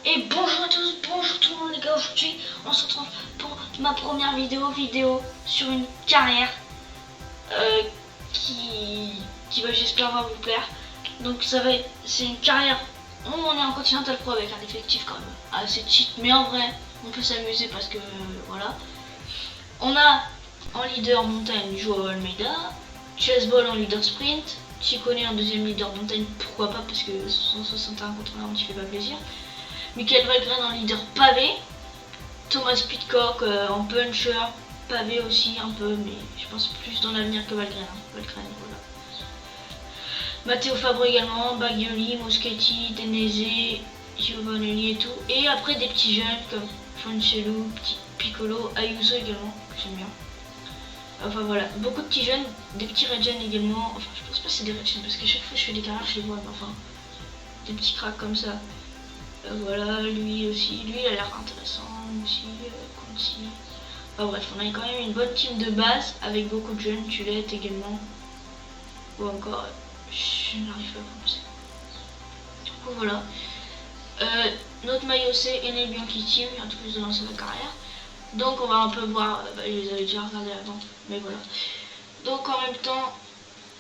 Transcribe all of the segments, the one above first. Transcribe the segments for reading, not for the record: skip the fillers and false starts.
Et bonjour à tous, bonjour tout le monde les gars, aujourd'hui on se retrouve pour ma première vidéo sur une carrière euh, qui va j'espère va vous plaire. Donc c'est une carrière où on est en Continental Pro avec un effectif quand même assez cheat, mais en vrai on peut s'amuser parce que voilà. On a en leader montagne Joao Almeida, Chessball en leader sprint, Chicone en deuxième leader montagne, pourquoi pas parce que 161 contre 1 qui fait pas plaisir. Michael Valgren en leader pavé, Thomas Pitcock en puncher, pavé aussi un peu, mais je pense plus dans l'avenir que Valgren. Voilà. Matteo Fabro également, Baglioli, Moschetti, Denese, Giovanni et tout. Et après des petits jeunes comme Francello, Piccolo, Ayuso également, que j'aime bien. Enfin voilà, beaucoup de petits jeunes, des petits regen également. Enfin je pense pas que c'est des regen parce qu'à chaque fois que je fais des carrières je les vois, mais enfin des petits cracks comme ça. Voilà, lui aussi, lui il a l'air intéressant aussi, Conti. Enfin bref, on a quand même une bonne team de base avec beaucoup de jeunes, Tulette également. Ou encore, je n'arrive pas à prononcer. Du coup voilà. Notre maillot c'est Enel Bianchi Team, il vient tout juste de lancer la carrière. Donc on va un peu voir, je les avais déjà regardés avant, mais voilà. Donc en même temps,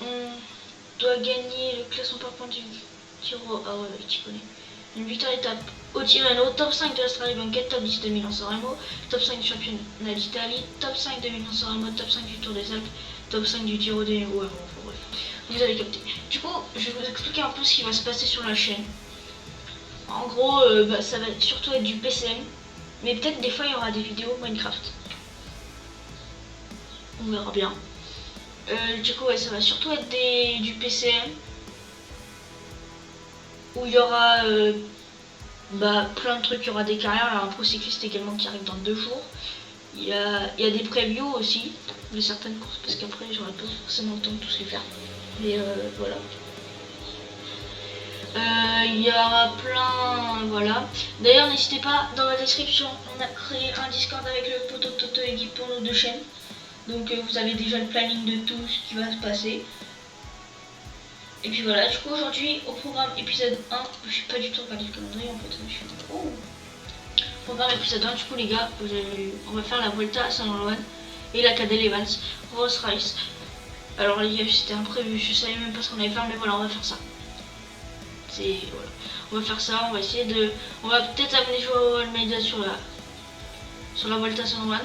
on doit gagner le classement par points du Giro. Ah ouais, tu connais. Une victoire étape au Tirreno, top 5 de la Strade Bianchette, top 10 de Milan-San Remo, top 5 du championnat d'Italie, top 5 de Milan-San Remo, top 5 du Tour des Alpes, top 5 du Giro des... Ouais, bon, enfin, bref, vous avez capté. Du coup, je vais vous expliquer un peu ce qui va se passer sur la chaîne. En gros, ça va surtout être du PCM, mais peut-être des fois il y aura des vidéos Minecraft. On verra bien. Du coup, ouais, ça va surtout être du PCM, où il y aura plein de trucs, il y aura des carrières, il y aura un pro cycliste également qui arrive dans 2 jours. Il y a des previews aussi de certaines courses parce qu'après j'aurais pas forcément le temps de tous les faire. Mais voilà. Il y aura plein, voilà. D'ailleurs n'hésitez pas, dans la description on a créé un Discord avec le poteau de Toto et Guy pour nos 2 chaînes. Donc vous avez déjà le planning de tout ce qui va se passer. Et puis voilà, du coup aujourd'hui au programme épisode 1, je suis pas du tout regardé le calendrier en fait, je suis... Oh. Programme épisode 1, du coup les gars, on va faire la Volta à Saint-Laurent et la Cadel Evans, Rose Rice. Alors les gars, c'était imprévu, je savais même pas ce qu'on allait faire, mais voilà, on va faire ça. Voilà. On va faire ça, on va essayer de... On va peut-être amener Joao Almeida sur la Volta Saint-Laurent,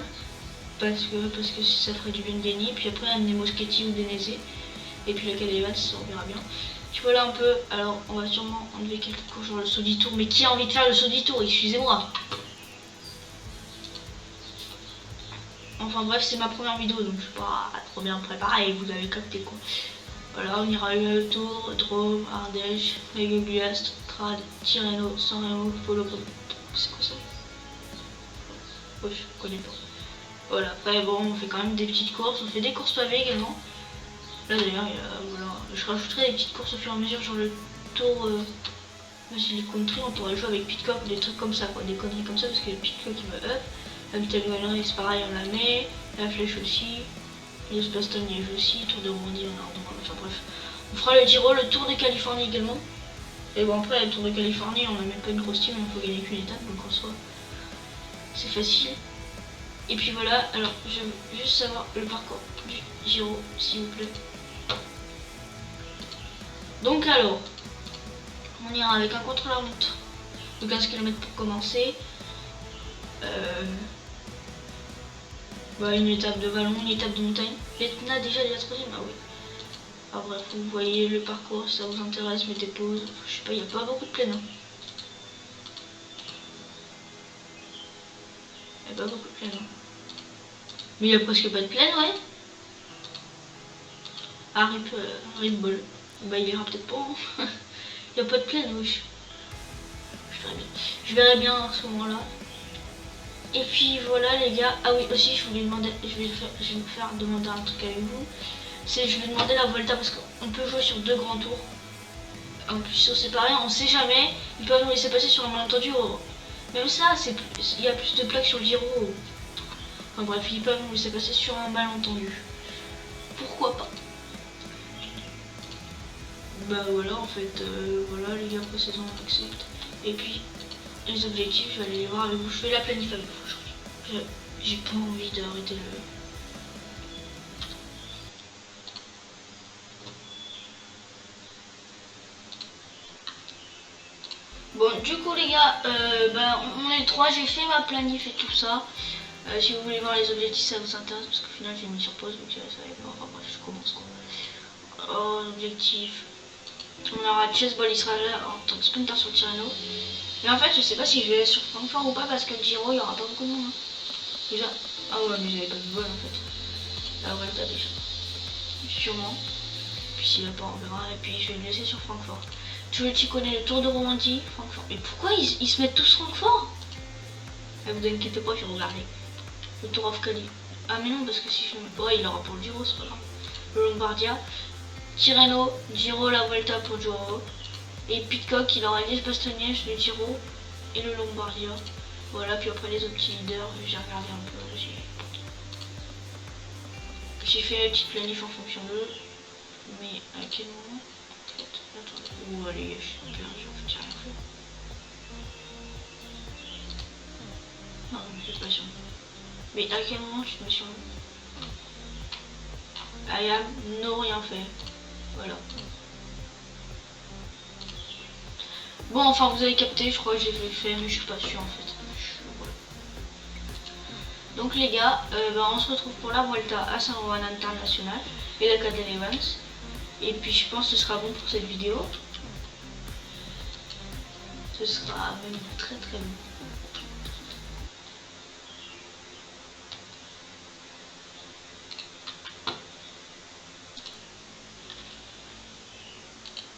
parce que ça ferait du bien de gagner, puis après amener Moschetti ou Denese. Et puis la Cadel Evans, on verra bien. Tu vois là un peu, alors on va sûrement enlever quelques courses sur le saut du tour, mais qui a envie de faire le saut du tour? Excusez-moi. Enfin bref, c'est ma première vidéo, donc je suis pas trop bien préparée, vous avez capté quoi. Voilà, on ira le Tour, Drôme, Ardèche, Régulias, Strade, Tirreno, San Remo, Polo. C'est quoi ça? Ouais, je connais pas. Voilà, après bon, on fait quand même des petites courses, on fait des courses pavées également. Là d'ailleurs, voilà, je rajouterai des petites courses au fur et à mesure sur le Tour. Les country, on pourrait jouer avec Pitcock, des trucs comme ça, quoi, des conneries comme ça, parce que Pitcock il va up. La Vitali Vallery c'est pareil, on la met. La flèche aussi. Les Bastogne aussi. Tour de Romandie, on a ordonné. Enfin bref. On fera le Giro, le Tour de Californie également. Et bon, après, le Tour de Californie, on n'a même pas une grosse team, il faut gagner qu'une étape, donc en soi, c'est facile. Et puis voilà, alors je veux juste savoir le parcours du Giro, s'il vous plaît. Donc alors, on ira avec un contre-la-montre de 15 km pour commencer. Une étape de vallon, une étape de montagne. L'Etna déjà la troisième, ah oui. Ah bref, vous voyez le parcours, si ça vous intéresse, mettez pause. Je sais pas, il n'y a pas beaucoup de plaine. Hein. Il n'y a pas beaucoup de plaine. Hein. Mais il n'y a presque pas de plaine, ouais. Ah, rip ball. Bah il ira peut-être pas. Hein. Il n'y a pas de plaine, oui. Je verrai bien à ce moment-là. Et puis voilà les gars, ah oui aussi je voulais demander, je vais me faire demander un truc avec vous. C'est je vais demander la Volta parce qu'on peut jouer sur 2 grands tours. En plus c'est pareil, on sait jamais, ils peuvent nous laisser passer sur un malentendu. Même ça, il y a plus de plaques sur le Giro. Enfin bref, ils peuvent nous laisser passer sur un malentendu. Pourquoi pas? Bah voilà en fait, voilà les gars, précédents on accepte. Et puis les objectifs, je vais aller les voir avec vous. Je fais la planif avec vous aujourd'hui. J'ai pas envie d'arrêter le... Bon, du coup les gars, on est trois, j'ai fait ma planif et tout ça. Si vous voulez voir les objectifs, ça vous intéresse, parce qu'au final j'ai mis sur pause, donc ça va pas. Enfin bref, je commence quoi. Oh, objectif. On aura Chess Ball Israël en tant que sprinter sur Tirreno. Mais en fait, je sais pas si je vais aller sur Francfort ou pas, parce que le Giro, il y aura pas beaucoup de monde. Hein. Déjà. Ah ouais, mais j'avais pas de vol en fait. La Vuelta déjà. Sûrement. Puis s'il va pas, on verra. Et puis je vais le laisser sur Francfort. Tu connais le Tour de Romandie, Francfort. Mais pourquoi ils se mettent tous Francfort? Ne vous inquiétez pas, je vais regarder. Le Tour of Cali. Ah mais non, parce que si je me... Ouais, il aura pour le Giro, c'est pas grave. Le Lombardia. Tirreno, Giro, la Vuelta pour Giro. Et Pitcock, il aura Liège Bastogne-Liège, le Giro et le Lombardia. Voilà, puis après les autres petits leaders, j'ai regardé un peu. J'ai fait une petite planif en fonction d'eux. Mais à quel moment? Attendez. Ouh, allez, je suis perdu, en fait, j'ai rien fait. Non, c'est pas sûr. Mais à quel moment tu te mets sur Ayam, non, rien fait. Voilà. Bon, enfin, vous avez capté, je crois que j'ai fait, mais je suis pas sûr en fait. Voilà. Donc, les gars, on se retrouve pour la Vuelta à San Juan International et la Cadel Evans. Et puis, je pense que ce sera bon pour cette vidéo. Ce sera même très très bon.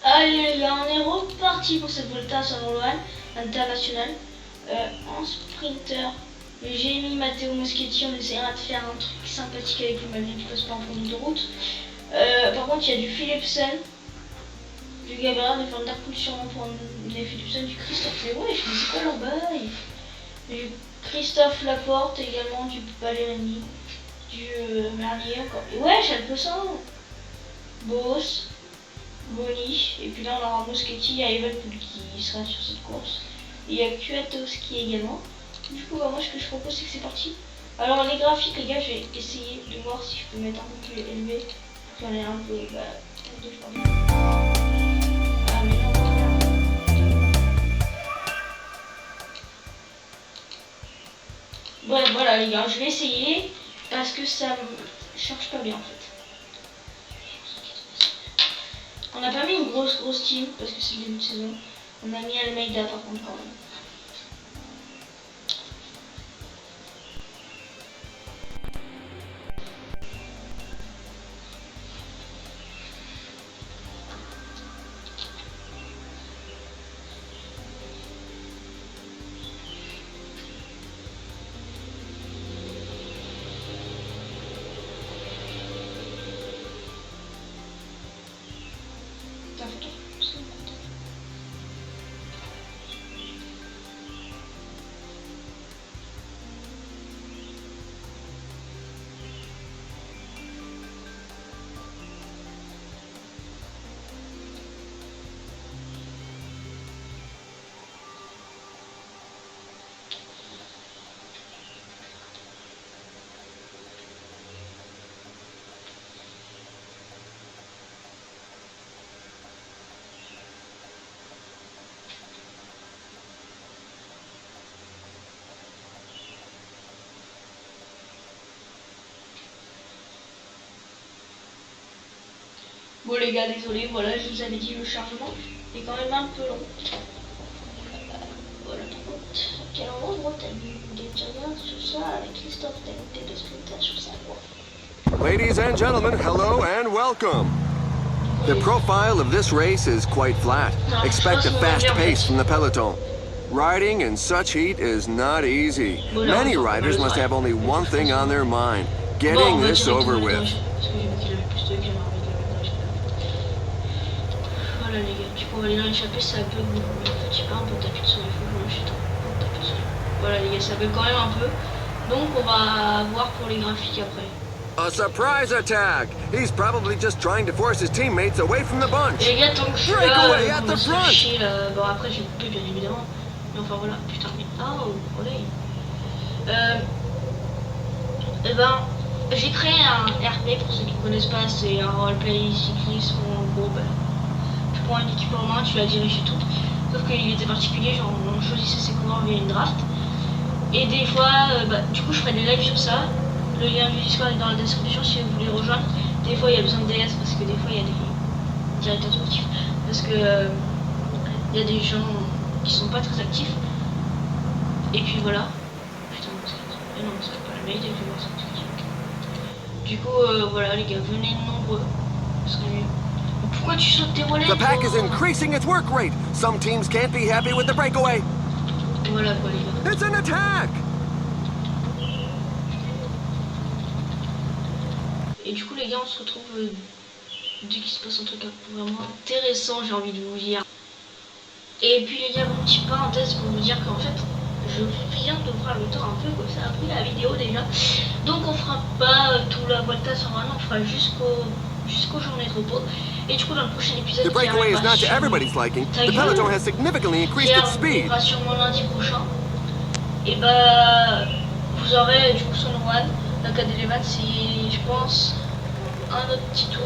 Allez les gars, on est reparti pour cette Volta à San Juan International. En sprinter, j'ai mis Matteo Moschetti, on essaiera de faire un truc sympathique avec lui malgré qu'il passe pas en point de route. Par contre, il y a du Philipsen, du Gabriel, du Van Der Poel sûrement pour des Philipsen, du Christophe. Mais ouais, je ne sais pas leur bail. Du Christophe Laporte également, du Ballerini, du Merlier encore. Et ouais, Chalpesan, Boss. Boni, et puis là on aura Moschetti, il y a Evenepoel qui sera sur cette course, et il y a Kwiatkowski également. Du coup, moi ce que je propose c'est que c'est parti. Alors les graphiques les gars, je vais essayer de voir si je peux mettre un peu plus élevé pour qu'il y en ait un peu. Ah mais non, ouais, voilà les gars, je vais essayer parce que ça me charge pas bien en fait. On n'a pas mis une grosse team parce que c'est le début de saison. On a mis Almeida par contre quand même. Bon les gars, désolé, voilà, je vous avais dit le chargement est quand même un peu long. Voilà, quel endroit t'as vu des Giants sur ça avec Christophe, t'as goûté des sprinters sur ça quoi. Ladies and gentlemen, hello and welcome. The profile of this race is quite flat. Expect a fast pace from the peloton. Riding in such heat is not easy. Many riders must have only one thing on their mind, getting this over with. Voilà les gars, du coup on va aller dans l'échappée, ça bug beaucoup. En fait, j'ai pas un peu tapé sur les feux, je suis tapé dessus. Voilà les gars, ça bug quand même un peu. Donc on va voir pour les graphiques après. A surprise attack! He's probably just trying to force his teammates away from the bunch. Et les gars, tant que je suis là, on va se chier là. Bon après j'ai coupé bien évidemment. Mais enfin voilà, putain, mais oh, olé. Et ben, j'ai créé un RP pour ceux qui ne connaissent pas, c'est un roleplay cyclisme où en gros, ben, tu prends une équipe en main, tu la diriges et tout. Sauf qu'il était particulier, genre on choisissait ses coureurs via une draft. Et des fois, bah, du coup je ferai des lives sur ça. Le lien du Discord est dans la description si vous voulez rejoindre. Des fois il y a besoin de DS parce que des fois il y a des directeurs sportifs. Parce que il y a des gens qui sont pas très actifs. Et puis voilà. Putain, non, c'est pas la meilleure idée que je vais voir ça. Du coup, voilà les gars, venez nombreux. Ce serait mieux. Pourquoi tu sautes tes relais? The pack is increasing its work rate. Some teams can't be happy with the breakaway. Voilà quoi les gars. It's an attack! Et du coup les gars on se retrouve dès qu'il se passe un truc vraiment intéressant, j'ai envie de vous dire. Et puis les gars, une petite parenthèse pour vous dire qu'en fait je viens de voir le temps un peu comme ça a pris la vidéo déjà. Donc on fera pas tout la Vuelta sur un an, on fera jusqu'aux journées de repos. Et du coup dans le prochain épisode The breakaway is not to everybody's liking. The peloton has significantly increased its speed. Sûrement lundi prochain. Et bah vous aurez du coup son One, la Cadet c'est je pense un autre petit tour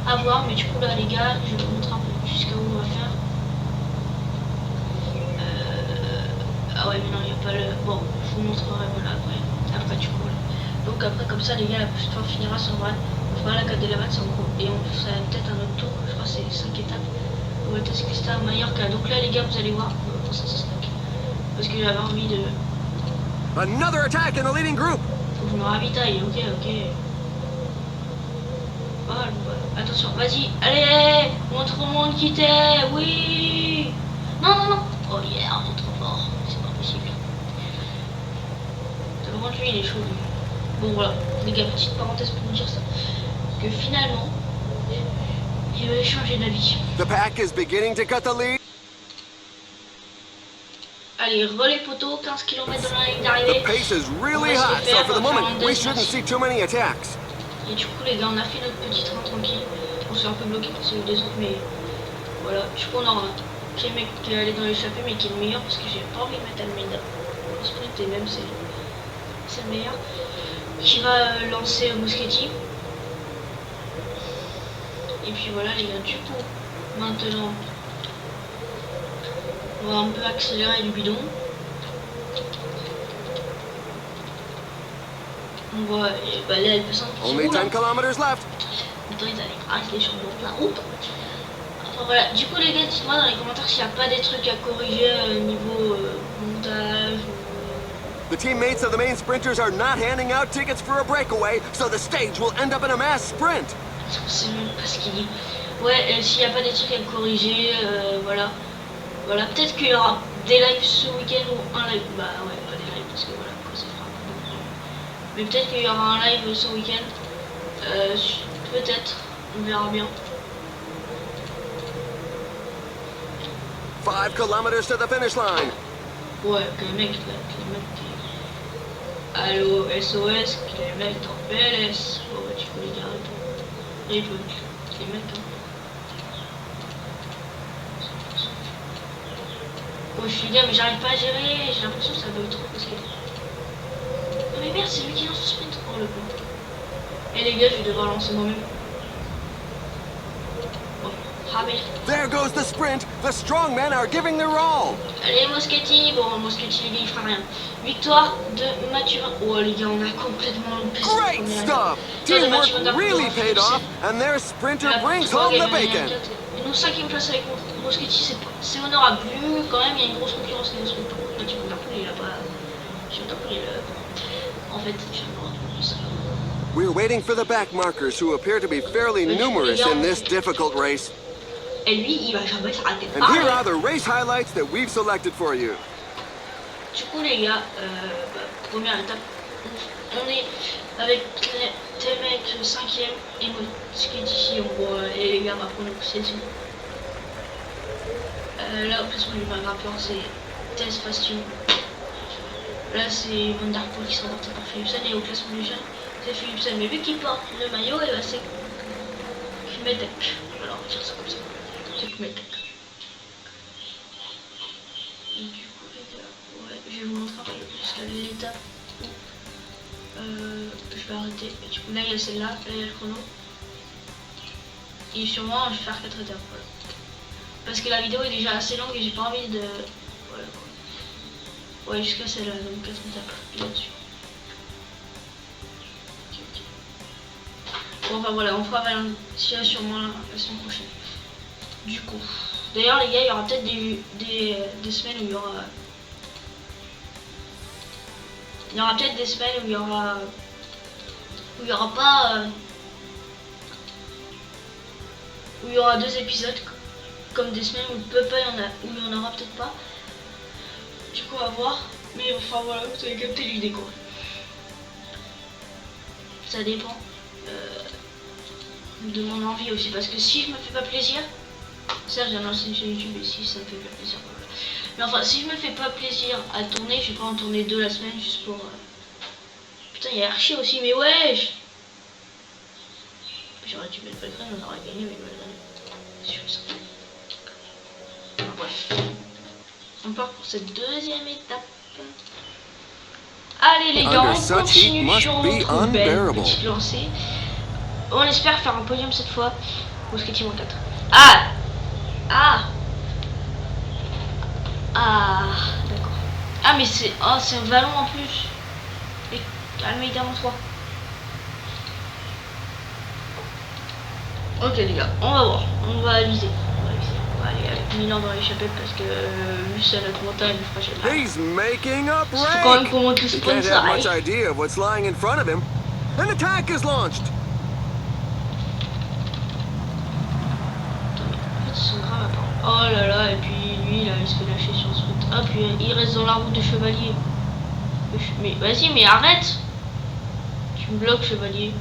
à voir, mais du coup là les gars je vais vous montrer un peu jusqu'à où on va faire. Ah ouais mais non il n'y a pas le... Bon je vous montrerai voilà après du coup voilà. Donc après comme ça les gars la prochaine fois on finira sur One, on fera la Cadet en gros et on fera peut-être un autre tour, je crois que c'est 5 étapes. On va tester à Mallorca, donc là les gars vous allez voir, ça c'est 5 parce que j'avais envie de... Another attack in the leading group. Faut que je me ravitaille, ok. Voilà, attention, vas-y, allez, montre au monde qui t'es, oui. Non. Oh yeah, on est trop fort, c'est pas possible. Par contre lui il est chaud lui. Bon voilà, les gars, petite parenthèse pour vous dire ça. Que finalement, il va changer d'avis. The pack is beginning to cut the lead. Allez, relais poteau, 15 km dans la ligne d'arrivée. The pace is really hot, so for the moment, we shouldn't see too many attacks. Et du coup, les gars, on a fait notre petit train tranquille. On s'est un peu bloqué pour celui des autres, mais voilà. Du coup, on aura un mec qui est allé dans l'échappée, mais qui est le meilleur parce que j'ai pas envie de mettre Almeida. Le sprint, et même, c'est le meilleur. Qui va lancer Moschetti. Et puis voilà, les gars, du coup, maintenant. On va un peu accélérer du bidon. On voit, bah là elle peut s'en Only 10 kilometers left. Attends, ils allaient arrêter les champions de la route. Enfin voilà, du coup les gars, dites-moi dans les commentaires s'il n'y a pas des trucs à corriger niveau montage. The teammates of the main sprinters are not handing out tickets for a breakaway, so the stage will end up in a mass sprint. Je sais même pas ce qu'il dit. Ouais, s'il n'y a pas des trucs à corriger, voilà. Voilà, peut-être qu'il y aura des lives ce week-end ou un live. Bah ouais, pas des lives parce que voilà, quoi, ça fera beaucoup. Mais peut-être qu'il y aura un live ce week-end. Peut-être, on verra bien. 5 kilometers to the finish line. Ouais, que les mecs Allo SOS, que les mecs en PLS. Bon bah tu peux les garder pour les mecs hein. Oh, je suis gars, mais j'arrive pas à gérer, j'ai l'impression que ça bug trop parce que... Oh mais merde, c'est lui qui lance le sprint. Oh le con. Et les gars, je vais devoir lancer moi-même. Bon, rabais. There goes the sprint. The strong men are giving their all. Allez, Moschetti. Bon, Moschetti, les gars, il fera rien. Victoire de Mathurin. Oh les gars, on a complètement loupé. Great stuff. Teamwork really paid off, and their sprinter brings home the bacon. Et nous, 5ème place avec Moschetti, c'est honorable. Vu quand même, il y a une grosse concurrence qui nous se retrouve. Là, tu peux il a pas. En fait, je me ça. We're waiting for the back markers who appear to be fairly numerous in this difficult race. Et lui, il va jamais s'arrêter. And here are the race highlights that we've selected for you. Du coup, les gars, première étape, on est avec Temek 5ème et Moschetti, on voit, et les gars, on va prendre le 7ème. Là, au classement du grimpeur, c'est Tess Fastion. Là, c'est Van Der Poel qui sera porté par Philipsen, et au classement du jeune, c'est Philipsen. Mais vu qu'il porte le maillot, et bah, c'est Kmetek. Alors, on va dire ça comme ça. C'est Kmetek. Et du coup, je vais arrêter. Et du coup, là il y a celle-là, là il y a le chrono. Et sûrement je vais faire 4 étapes. Voilà. Parce que la vidéo est déjà assez longue et j'ai pas envie de. Voilà quoi. Ouais, jusqu'à celle-là, donc 4 étapes là-dessus. Bon, enfin voilà, on fera Valencia sûrement la semaine prochaine. Du coup. D'ailleurs les gars, il y aura peut-être des semaines où il y aura. Il y aura peut-être des semaines où il y aura. Où il y aura pas. Où il y aura 2 épisodes. Comme des semaines où il peut pas y en a. Où il y en aura peut-être pas. Du coup on va voir. Mais enfin voilà, vous avez capté l'idée quoi. Ça dépend. De mon envie aussi, parce que si je me fais pas plaisir, ça j'ai lancé une chaîne YouTube et si ça me fait pas plaisir, voilà. Mais enfin si je me fais pas plaisir à tourner, je vais pas en tourner 2 la semaine juste pour putain il y a Archie aussi, mais wesh. J'aurais dû mettre Belgrade, on aurait gagné, mais Belgrade sur ça. Enfin, bref, on part pour cette 2e étape. Allez les gars, on continue sur notre belle petite lancée. On espère faire un podium cette fois. Ou Sketchy 4. Ah. D'accord. Ah mais c'est c'est un vallon en plus. Et Almeida en 3. Ok les gars, on va voir. On va viser. On va aller avec Milan dans les chapelles parce que vu c'est notre montagne, je crois que j'ai He's making a c'est quand même pour montrer le break. He can't sponsor. have much idea of what's lying in front of him. An attack is launched. Oh là là, et puis lui là il se fait lâcher sur ce route. Ah puis il reste dans la route de chevalier. Mais vas-y mais arrête. Tu me bloques chevalier.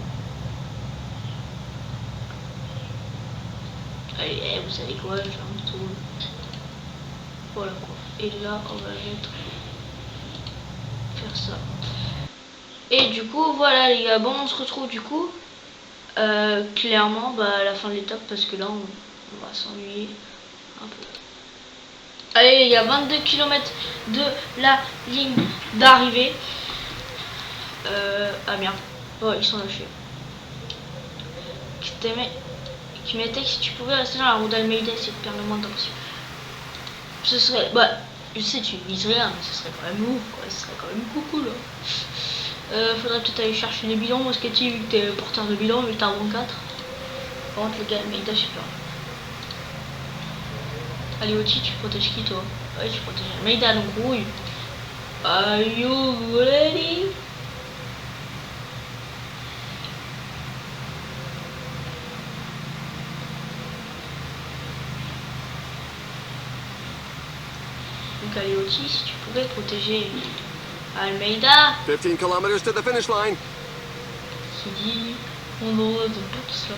Allez, vous savez quoi, je vais un tour. Voilà quoi. Et là on va mettre faire ça. Et du coup voilà les gars, bon on se retrouve du coup clairement à la fin de l'étape parce que là on va s'ennuyer un peu. Allez les gars, 22 km de la ligne d'arrivée. Ah merde. Oh ils sont lâchés. Qui mettait que si tu pouvais rester dans la route d'Almeida, c'est de perdre le moins de temps possible. Ce serait. Bah je sais tu vises rien mais ce serait quand même ouf quoi. Ce serait quand même cool là. Faudrait peut-être aller chercher les bilans, moi Sketchy vu que t'es porteur de bilan mais t'as un bon 4. Par contre le gars Almeida je sais pas. Allez Oti, tu protèges qui toi? Ouais tu protèges Almeida donc rouille. Are you ready? Donc allez Oti, si tu pouvais protéger Almeida. 15 kilometers to the finish line. Qui dit on doit de tout ça.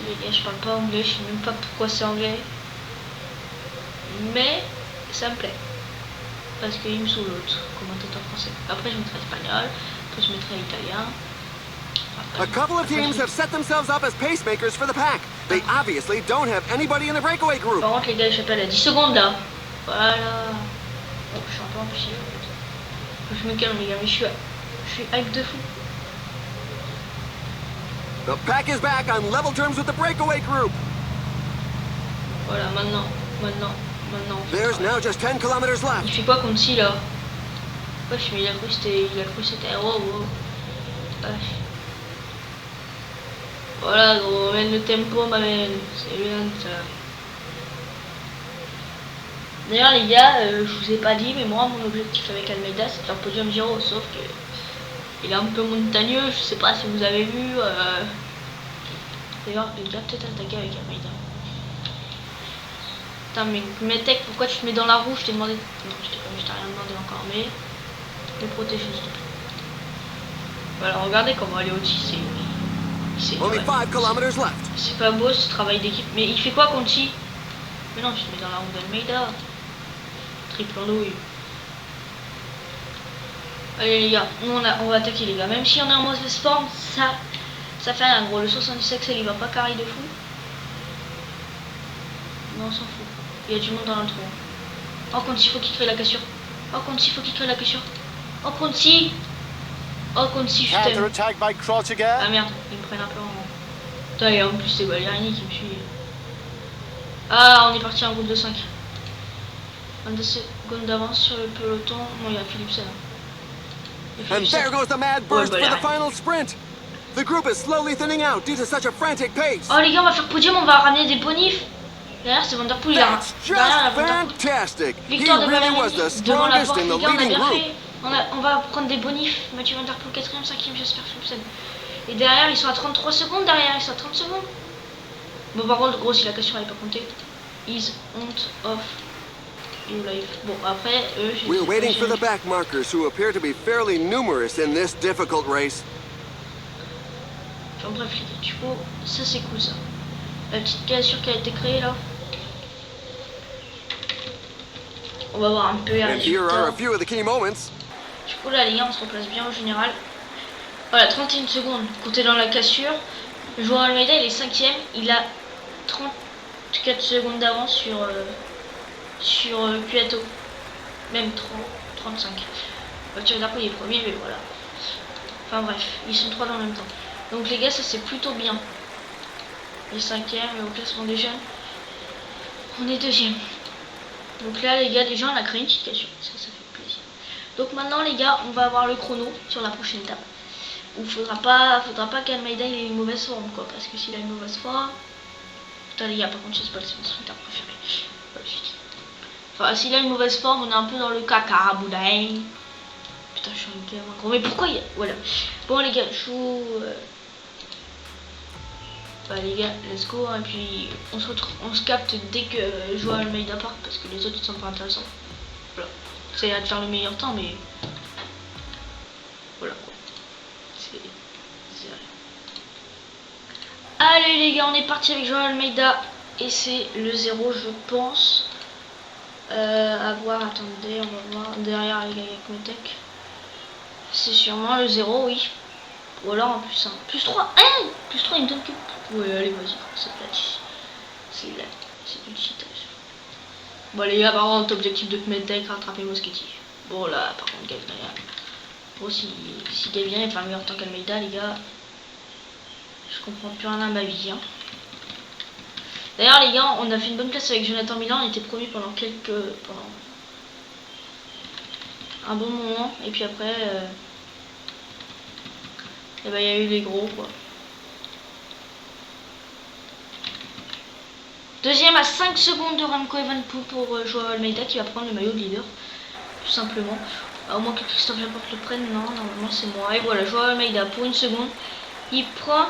Les gars, je parle pas anglais, je sais même pas pourquoi c'est anglais. Mais ça me plaît. Parce qu'il me saoule l'autre commentateur français. Après je mettrai espagnol, après je mettrai italien. A couple of teams have set themselves up as pacemakers for the pack. They obviously don't have anybody in the breakaway group. Par contre les gars, je s'appelle à 10 secondes là. Voilà. Bon, je suis un peu impulsif en fait. Faut que je me calme les gars, mais je suis hype de fou. The pack is back on level terms with the breakaway group. Voilà, maintenant. There's now just 10 kilometers Il left. fait quoi contre si là? Wesh, mais il a cru que c'était. Wow. Wesh. Voilà, gros, mène le tempo, ma mène. C'est bien ça. D'ailleurs, les gars, je vous ai pas dit, mais moi, mon objectif avec Almeida, c'est de faire podium Giro, sauf que il est un peu montagneux. Je sais pas si vous avez vu. D'ailleurs, il va peut-être attaquer avec Almeida. Putain, mais Tech, pourquoi tu te mets dans la roue? Je t'ai demandé. Non, je t'ai rien demandé encore, mais. Les protéger, s'il te plaît. Voilà, regardez comment elle est au-dessus. Only 5 kilometers left. C'est pas beau ce travail d'équipe. Mais il fait quoi Conti? Mais non, tu te mets dans la roue d'Almeida. Triple andouille. Allez les gars, nous on va attaquer les gars. Même si on est en mauvaise forme, ça fait rien gros. Le 70 Axel il va pas carrer de fou. Non, on s'en fout. Il y a du monde dans l'intro. Oh Conti, faut qu'il crée la cassure. Oh Conti, faut qu'il crée la cassure. Oh Conti. Oh, contre si je t'aime. Counter-attack by Ah Krotiger. merde, ils me prennent un peu en... Putain, et en plus c'est Ballerini qui me suit. Ah, on est parti en groupe de 5. 22 secondes d'avance sur le peloton. Non, il y a Philipsen. And there goes the mad burst for the Ballerini. final sprint. The group is slowly thinning out due to such a frantic pace. Oh les gars, on va faire podium, on va ramener des bonifs. Derrière c'est Van Der Poel, il a That's just derrière, il y a Van Der Poel. fantastic. He Victoire de really was the Ballerini devant la strongest porte, in the les gars, on a leading bien group. fait. On va prendre des bonifs. Mathieu Van Der Poel 4ème, 5ème, j'espère Philipsen. Et derrière ils sont à 33 secondes, derrière ils sont à 30 secondes. Bon par contre, gros, si la question elle est pas comptée. Is on off your life. Bon après, eux, We're waiting for the back markers who appear to be fairly numerous in this difficult race. Enfin bref, les gars, du coup, ça c'est cool ça. La petite cassure qui a été créée là. On va voir un peu les And here are résultats. a few of the key moments. Du coup là les gars, on se replace bien au général. Voilà, 31 secondes. Comptez dans la cassure. Joao Almeida il est 5ème. Il a 34 secondes d'avance sur Cueto. Même 35. Mathieu Van Der Poel il est premier, mais voilà. Enfin bref, ils sont trois dans le même temps. Donc les gars, ça c'est plutôt bien. Les 5ème et au classement des jeunes, on est 2ème. Donc là les gars, déjà on a créé une petite cassure. Ça fait plaisir. Donc maintenant les gars, on va avoir le chrono sur la prochaine étape. Où faudra pas qu'Almeida ait une mauvaise forme quoi. Parce que s'il a une mauvaise forme. Putain les gars, par contre, c'est pas le sprinter préféré. Enfin, s'il a une mauvaise forme, on est un peu dans le caca, boudin. Putain, je suis un gamin gros. Mais pourquoi il y a... Voilà. Bon, les gars, je vous... Bah, les gars, let's go. Et puis, on se capte dès que Joao Almeida part. Parce que les autres, ils sont pas intéressants. Voilà. C'est à de faire le meilleur temps, mais... Voilà. C'est rien. Allez, les gars, on est parti avec Joao Almeida. Et c'est le 0, je pense. À voir, attendez, on va voir derrière les gars avec Metec. C'est sûrement le 0, oui. Ou alors en plus 1. Plus 3, hein. Plus 3, il me donne que... Ouais, allez, vas-y, c'est plat. C'est là, c'est du cheatage. Bon, les gars, par contre, objectif de Metec, rattraper Moschetti. Bon, là, par contre, Gaviria. Bon, si Gaviria fait un meilleur temps qu'Almeida, les gars, je comprends plus rien à ma vie, hein. D'ailleurs les gars, on a fait une bonne place avec Jonathan Milan, on était promis pendant un bon moment, et puis après et bah, y a eu les gros quoi. Deuxième à 5 secondes de Remco Evenepoel pour Joao Almeida qui va prendre le maillot de leader, tout simplement. Au moins que Christophe Laporte le prenne, non, normalement c'est moi. Et voilà, Joao Almeida pour une seconde, il prend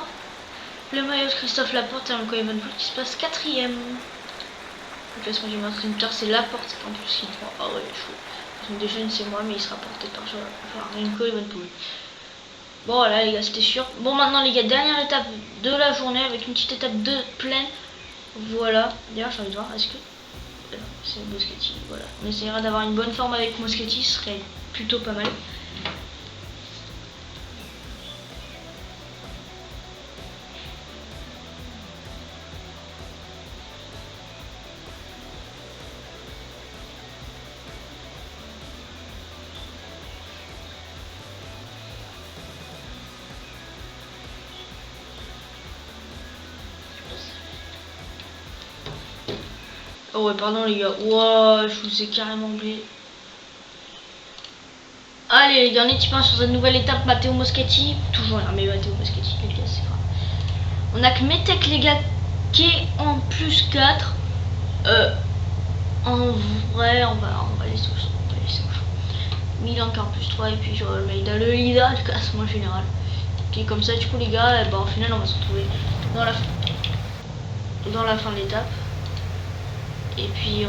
le maillot de Christophe Laporte et Remco Evenepoel qui se passe 4ème. Le classement du meilleur sprinter, c'est Laporte en plus qui prend. Ah ouais, chaud. Donc déjà c'est moi, mais il sera porté par Remco Evenepoel. Bon voilà les gars, c'était sûr. Bon maintenant les gars, dernière étape de la journée avec une petite étape de plaine. Voilà. D'ailleurs j'ai envie de voir, est-ce que... C'est Moschetti, voilà. On essaiera d'avoir une bonne forme avec Moschetti, ce serait plutôt pas mal. Oh ouais, pardon les gars. Wow, je vous ai carrément oublié. Allez les gars, on est typé sur cette nouvelle étape. Matteo Moschetti. Toujours là, mais Matteo Moschetti, les gars, c'est grave. On a que Metec les gars qui est en plus 4. En vrai, on va laisser au chaud. Milan qui est en plus 3 et puis Joao Almeida, le leader du classement général. Puis comme ça, du coup les gars, bah, en final on va se retrouver dans la fin de l'étape. Et puis,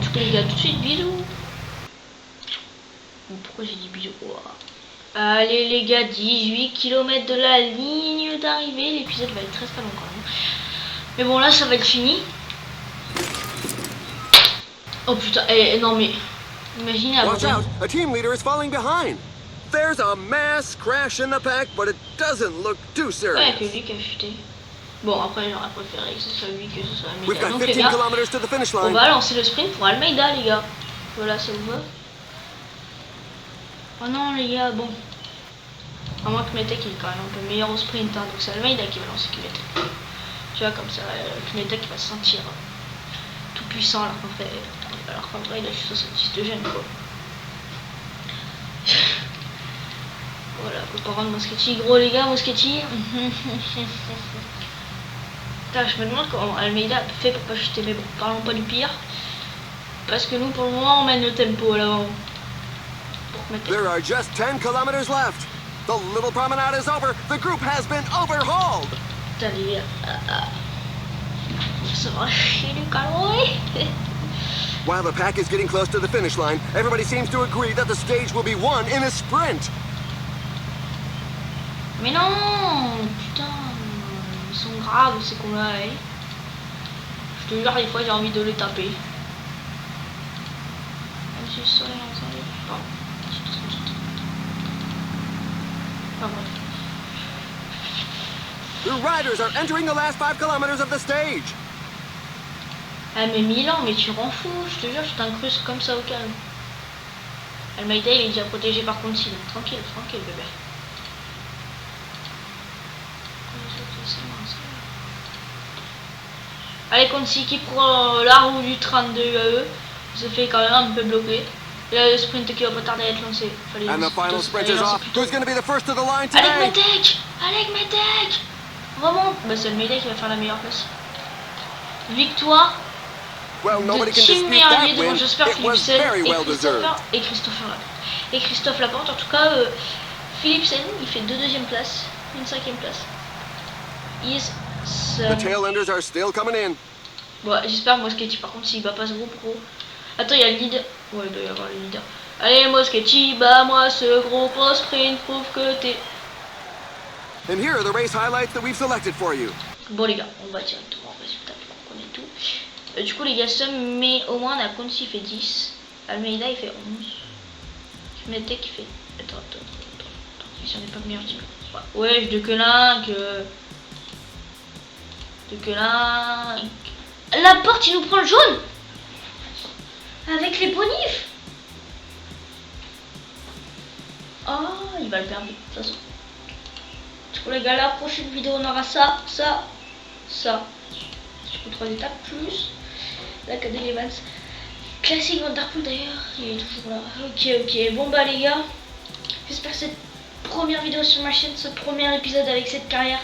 du coup les gars, tout de suite, bisous. Pourquoi j'ai dit bisous? Wow. Allez les gars, 18 km de la ligne d'arrivée. L'épisode va être très long quand même. Mais bon là, ça va être fini. Oh putain, non mais... Imaginez avant Watch out, a team leader is falling behind. There's a mass crash in the pack, but it doesn't look too Ouais, serious. que lui qui a chuté. Bon, après j'aurais préféré que ce soit lui que ce soit We've Almeida. got Donc les 15 gars, kilometers to the finish on line. va lancer le sprint pour Almeida les gars. Voilà, ça vous va? Oh non les gars, bon. À moins que Kmetec il est quand même un peu meilleur au sprint, hein, donc c'est Almeida qui va lancer Kmetec. Tu vois, comme ça, Kmetec il va se sentir tout puissant alors qu'en vrai il a juste 70 de gêne quoi. Voilà, coparant de Moschetti, gros les gars, Moschetti. Putain, je me demande comment Almeida fait pour pas chuter, mais bon, parlons pas du pire. Parce que nous pour le moment on mène le tempo à l'avant. There are just 10 kilometers left. The little promenade is over. The group has been overhauled. Putain les gars, ça va chier du calorie. While the pack is getting close to the finish line, everybody seems to agree that the stage will be won in a sprint. Mais non, putain, ils sont graves ces cons-là. Hein. Je te jure, des fois j'ai envie de les taper. Je suis sur les pardon. The riders are entering the last 5 kilometers of the stage. Ah mais Milan, mais tu rends fou, je te jure, je t'incruste comme ça au calme. Almeida il est déjà protégé par Conti, donc tranquille, tranquille bébé. Allez Conti qui prend la roue du 32 UAE, il se fait quand même un peu bloquer. Et là le sprint qui va pas tarder à être lancé. And the final sprint is off. Who's going to be the first to the line Allez today? Kmetec, allez Kmetec, remonte. Bah c'est Almeida qui va faire la meilleure place. Victoire Well, nobody de can Team dispute that Meilleur win. J'espère It was Philipsen very well deserved. et Christopher Laporte. Et Christophe Laporte, en tout cas, Philipsen, il fait 2 deuxième place, une 5e place. The tailenders are still coming in. Bon, j'espère Moschetti, par contre, s'il bat pas ce groupe gros. Attends, il y a le leader. Ouais, il doit y avoir le leader. Allez, Moschetti, bats-moi ce groupe au sprint, prouve que t'es. And here are the race highlights that we've selected for you. Bon, les gars, on va directement au résultat, on connaît tout. Du coup les gars, mais au moins on a Conti qui fait 10, Almeida il fait 11, Kmetec qui fait... Attends, si on n'est pas le meilleur team. Ouais, de Quelinck, La porte il nous prend le jaune avec les bonifs. Oh, il va le perdre de toute façon. Du coup les gars, la prochaine vidéo on aura ça. Du coup 3 étapes plus la Cadel Evans. Classique Vanderpool d'ailleurs, il est toujours là. Ok, bon bah les gars, j'espère que cette première vidéo sur ma chaîne, ce premier épisode avec cette carrière,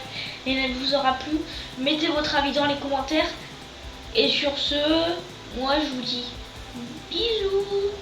elle vous aura plu. Mettez votre avis dans les commentaires. Et sur ce, moi je vous dis bisous.